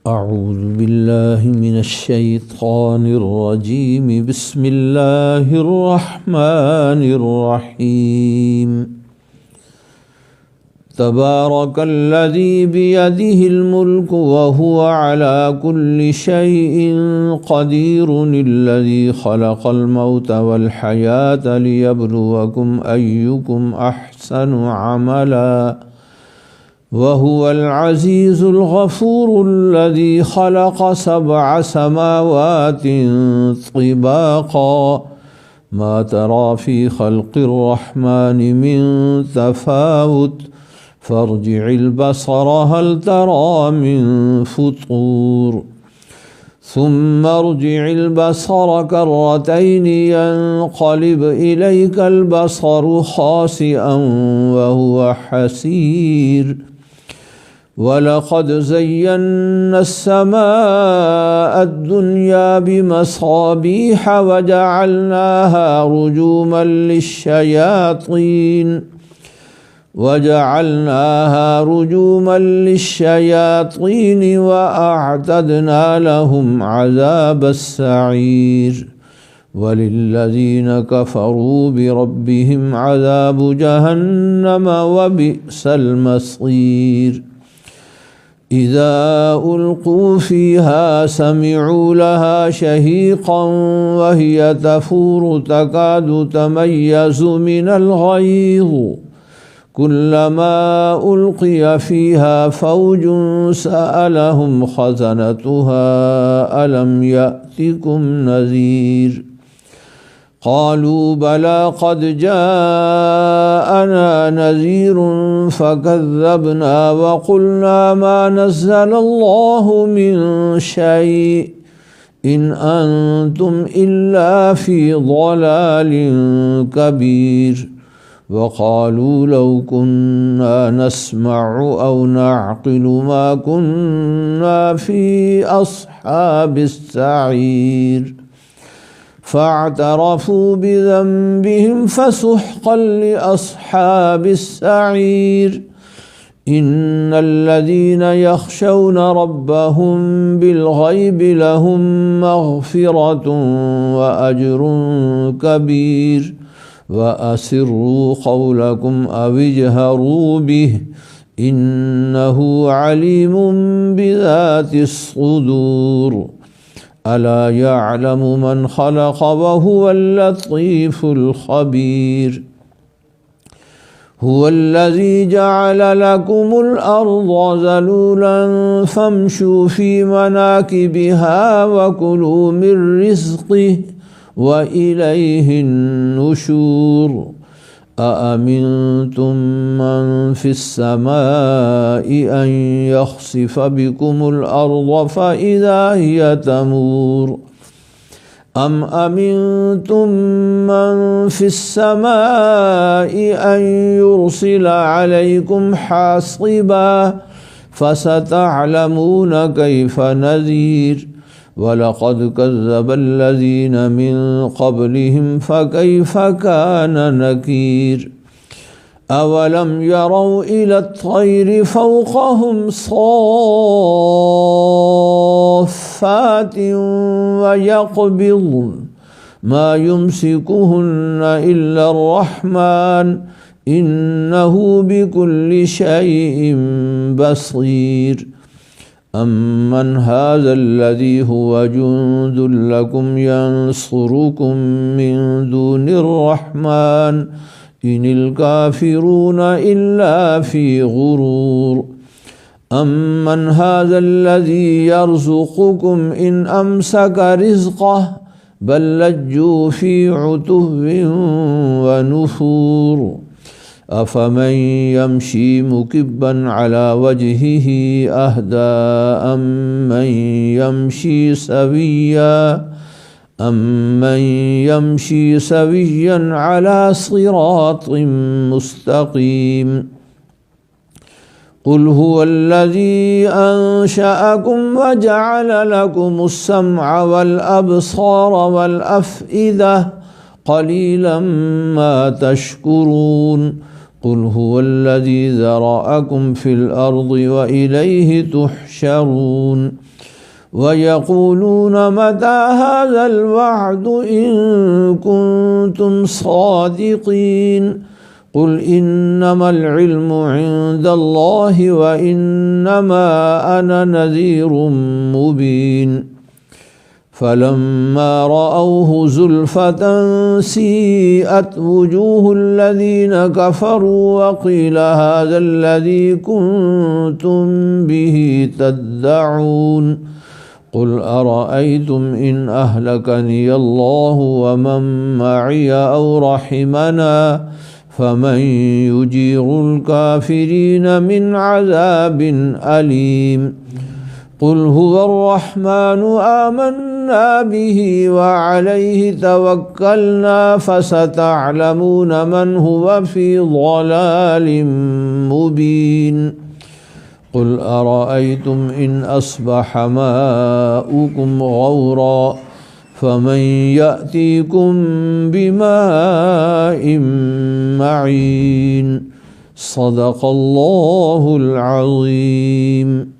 أعوذ بالله من الشيطان الرجيم. بسم الله الرحمن الرحيم. تبارك الذي بيده الملك وهو على كل شيء قدير، الذي خلق الموت والحياة ليبلوكم أيكم أحسن عملا، وهو العزيز الغفور، الذي خلق 7 سماوات طباقا، ما ترى في خلق الرحمن من تفاوت، فارجع البصر هل ترى من فطور، ثم ارجع البصر كرتين ينقلب إليك البصر خاسئا وهو حسير، ولقد زينا السماء الدنيا بمصابيح وجعلناها رجوما للشياطين وأعتدنا لهم عذاب السعير، وللذين كفروا بربهم عذاب جهنم وبئس المصير. إذا ألقوا فيها سمعوا لها شهيقا وهي تفور تكاد تميز من الغيظ، كلما ألقي فيها فوج سألهم خزنتها ألم يأتكم نذير، قالوا بلى قد جاءنا نذير فكذبنا وقلنا ما نزل الله من شيء إن أنتم إلا في ضلال كبير، وقالوا لو كنا نسمع أو نعقل ما كنا في أصحاب السعير، فاعترفوا بذنبهم فسحقا لأصحاب السعير. إن الذين يخشون ربهم بالغيب لهم مغفرة وأجر كبير، وأسروا قولكم أو اجهروا به إنه عليم بذات الصدور. ألا يعلم من خلق وهو اللطيف الخبير. هو الذي جعل لكم الأرض ذلولا فامشوا في مناكبها وكلوا من رزقه وإليه النشور. أأمنتم من في السماء أن يخسف بكم الأرض فإذا هي تمور، أم أمنتم من في السماء أن يرسل عليكم حاصبا، فستعلمون كيف نذير. ولقد كذب الذين من قبلهم فكيف كان نكير. أولم يروا إلى الطير فوقهم صافات ويقبضن ما يمسكهن إلا الرحمن إنه بكل شيء بصير. أمن هذا الذي هو جند لكم ينصركم من دون الرحمن إن الكافرون إلا في غرور. أمن هذا الذي يرزقكم إن أمسك رزقه بل لجوا في عتو ونفور. أفمن يمشي مكبا على وجهه أهدى أمن يمشي سويا على صراط مستقيم. قل هو الذي أنشأكم وجعل لكم السمع والأبصار والأفئدة قليلا ما تشكرون. قل هو الذي ذرأكم في الأرض وإليه تحشرون ويقولون متى هذا الوعد إن كنتم صادقين قل إنما العلم عند الله وإنما أنا نذير مبين فلما رأوه زلفة سيئت وجوه الذين كفروا وقيل هذا الذي كنتم به تدعون قل أرأيتم إن أهلكني الله ومن معي أو رحمنا فمن يجير الكافرين من عذاب أليم قل هو الرحمن آمنا به وعليه توكلنا فستعلمون من هو في ضلال مبين قل أرأيتم إن أصبح ماؤكم غورا فمن يأتيكم بماء معين صدق الله العظيم.